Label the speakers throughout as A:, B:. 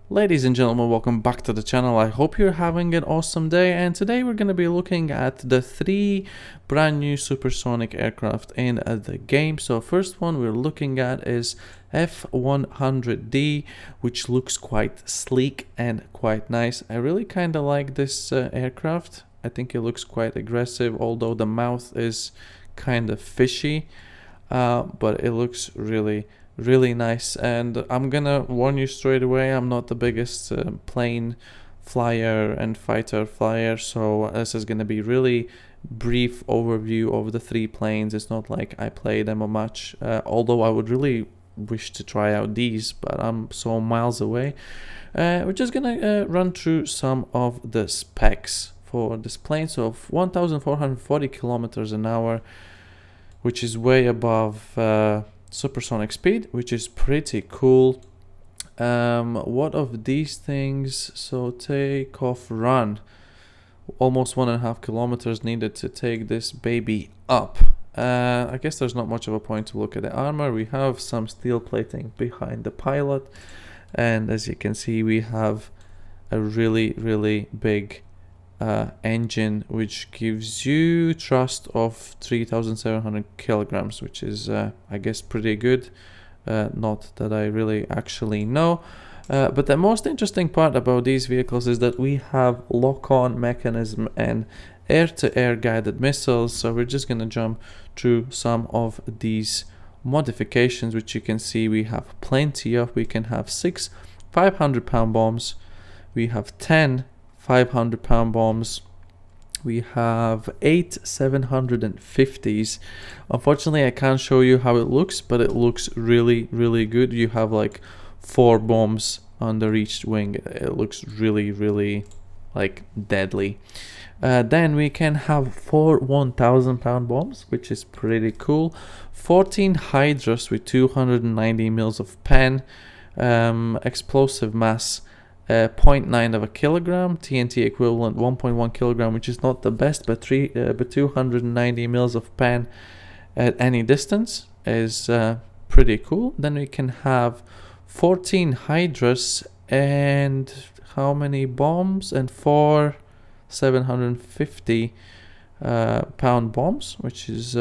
A: Ladies and gentlemen, welcome back to the channel. I hope you're having an awesome day, and today we're going to be looking at the three brand new supersonic aircraft in the game. So first one we're looking at is F-100D, which looks quite sleek and quite nice. I really kind of like this aircraft. I think it looks quite aggressive, although the mouth is kind of fishy, but it looks really nice. And I'm gonna warn you straight away, I'm not the biggest plane flyer and fighter flyer, so this is gonna be really brief overview of the three planes. It's not like I play them much, although I would really wish to try out these, but I'm so miles away. We're just gonna run through some of the specs for this plane. So 1440 kilometers an hour, which is way above supersonic speed, which is pretty cool. What of these things? So takeoff run, almost 1.5 kilometers needed to take this baby up. I guess there's not much of a point to look at the armor. We have some steel plating behind the pilot, and as you can see, we have a really big engine, which gives you thrust of 3,700 kilograms, which is I guess pretty good. Not that I really actually know, but the most interesting part about these vehicles is that we have lock-on mechanism and air-to-air guided missiles. So we're just gonna jump through some of these modifications, which you can see we have plenty of. We can have 6 500-pound bombs, we have 10 500-pound bombs, we have 8 750s. Unfortunately, I can't show you how it looks, but it looks really good. You have like 4 bombs under each wing. It looks really like deadly. Then we can have 4 1,000-pound bombs, which is pretty cool. 14 hydras with 290 mils of pen, explosive mass 0.9 of a kilogram, TNT equivalent 1.1 kilogram, which is not the best, but 290 mils of pen at any distance is pretty cool. Then we can have 14 hydras and how many bombs, and 4 750 pound bombs, which is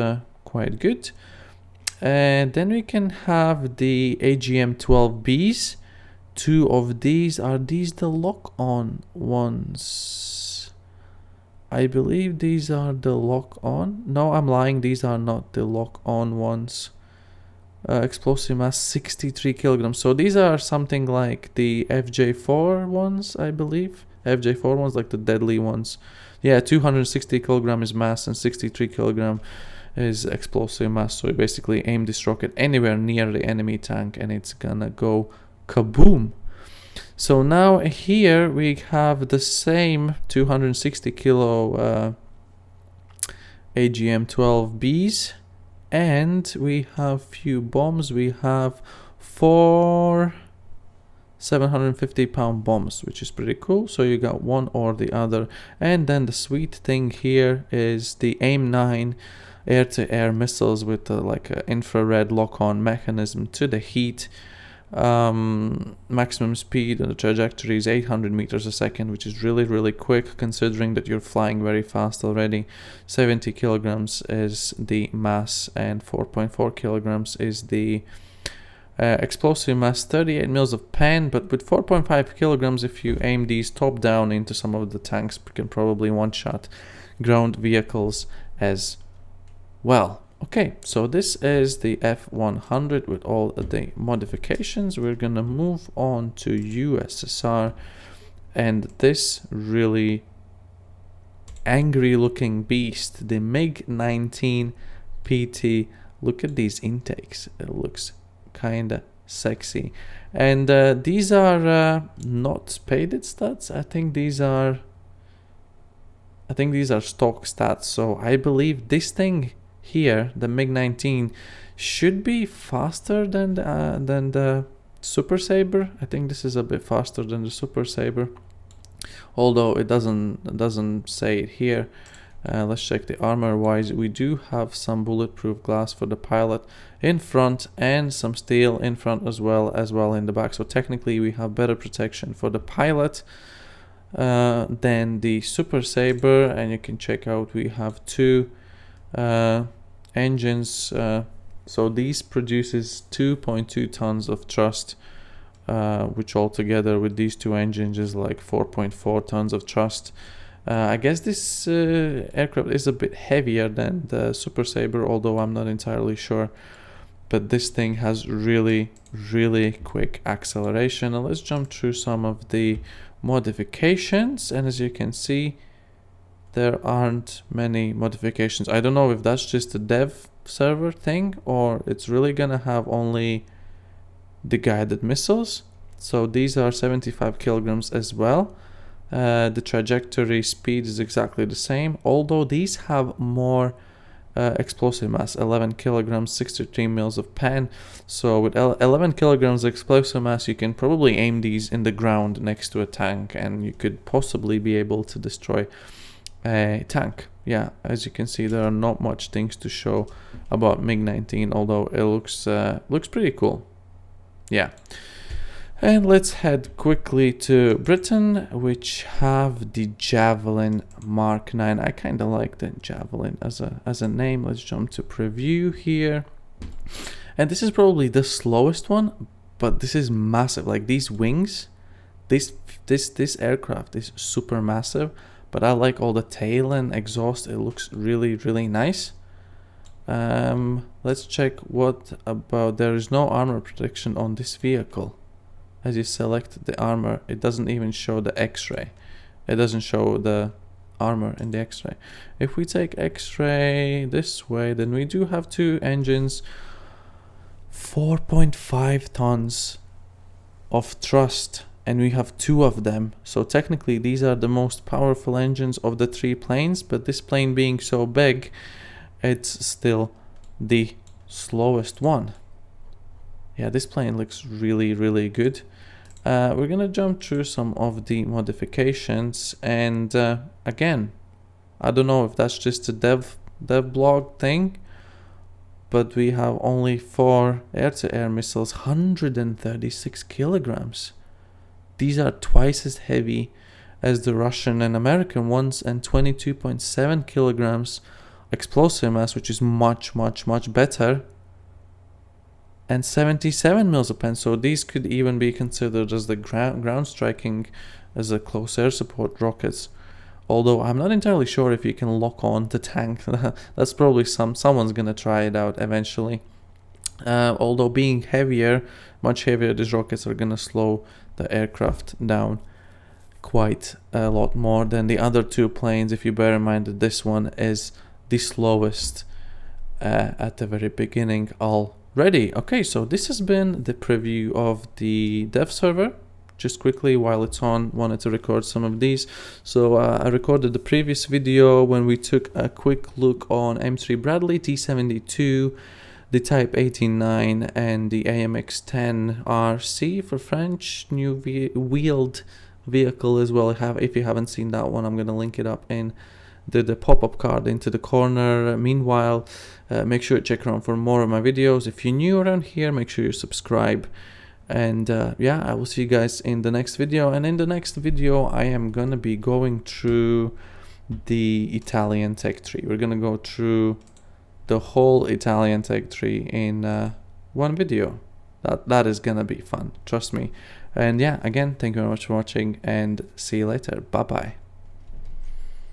A: quite good. And then we can have the AGM-12Bs. 2 of these. Are these the lock-on ones? I believe these are the lock-on. No, I'm lying. These are not the lock-on ones. Explosive mass 63 kilograms. So these are something like the FJ4 ones, I believe. FJ4 ones, like the deadly ones. Yeah, 260 kilogram is mass and 63 kilogram is explosive mass. So you basically aim this rocket anywhere near the enemy tank and it's gonna go kaboom. So now here we have the same 260 kilo AGM-12Bs, and we have few bombs. We have 4 750-pound bombs, which is pretty cool. So you got one or the other. And then the sweet thing here is the Mk.9 air-to-air missiles with like an infrared lock-on mechanism to the heat. Maximum speed and the trajectory is 800 meters a second, which is really quick considering that you're flying very fast already. 70 kilograms is the mass and 4.4 kilograms is the explosive mass. 38 mils of pen, but with 4.5 kilograms, if you aim these top down into some of the tanks, you can probably one-shot ground vehicles as well. Okay, so this is the F-100 with all of the modifications. We're gonna move on to USSR, and this really angry looking beast, the MiG 19PT. Look at these intakes, it looks kinda sexy. And these are not spaded stats. I think these are stock stats. So I believe this thing here, the MiG 19, should be faster than the Super Sabre. I think this is a bit faster than the Super Sabre, although it doesn't say it here. Let's check the armor wise. We do have some bulletproof glass for the pilot in front and some steel in front as well in the back. So technically we have better protection for the pilot than the Super Sabre. And you can check out we have two engines. So these produces 2.2 tons of thrust, which altogether with these two engines is like 4.4 tons of thrust. I guess this aircraft is a bit heavier than the Super Sabre, although I'm not entirely sure. But this thing has really quick acceleration. Now let's jump through some of the modifications, and as you can see, there aren't many modifications. I don't know if that's just a dev server thing or it's really gonna have only the guided missiles. So these are 75 kilograms as well. The trajectory speed is exactly the same, although these have more explosive mass, 11 kilograms, 63 mils of pen. So with 11 kilograms explosive mass, you can probably aim these in the ground next to a tank, and you could possibly be able to destroy a tank. Yeah, as you can see, there are not much things to show about MiG-19, although it looks pretty cool. Yeah. And let's head quickly to Britain, which have the Javeline Mark 9. I kind of like the Javeline as a name. Let's jump to preview here. And this is probably the slowest one, but this is massive. Like these wings, this aircraft is super massive, but I like all the tail and exhaust. It looks really nice. Let's check what about, there is no armor protection on this vehicle. As you select the armor, it doesn't even show the X-ray. It doesn't show the armor in the X-ray. If we take X-ray this way, then we do have two engines, 4.5 tons of thrust, and we have two of them. So technically these are the most powerful engines of the three planes, but this plane being so big, it's still the slowest one. Yeah, this plane looks really good. We're gonna jump through some of the modifications, and again, I don't know if that's just a dev blog thing, but we have only 4 air-to-air missiles, 136 kilograms. These are twice as heavy as the Russian and American ones, and 22.7 kilograms explosive mass, which is much better, and 77 mils of pen. So these could even be considered as the ground striking as a close air support rockets, although I'm not entirely sure if you can lock on the tank. That's probably someone's gonna try it out eventually. Although being heavier, much heavier, these rockets are gonna slow the aircraft down quite a lot more than the other two planes, if you bear in mind that this one is the slowest at the very beginning already. Okay, so this has been the preview of the dev server. Just quickly, while it's on, wanted to record some of these. So I recorded the previous video when we took a quick look on M3 Bradley T-72, the Type 89, and the AMX-10 RC for French, new wheeled vehicle as well. If you haven't seen that one, I'm going to link it up in the pop-up card into the corner. Meanwhile, make sure to check around for more of my videos. If you're new around here, make sure you subscribe. And yeah, I will see you guys in the next video. And in the next video, I am going to be going through the Italian tech tree. We're going to go through the whole Italian tech tree in one video. That is going to be fun, trust me. And yeah, again, thank you very much for watching, and see you later. Bye-bye.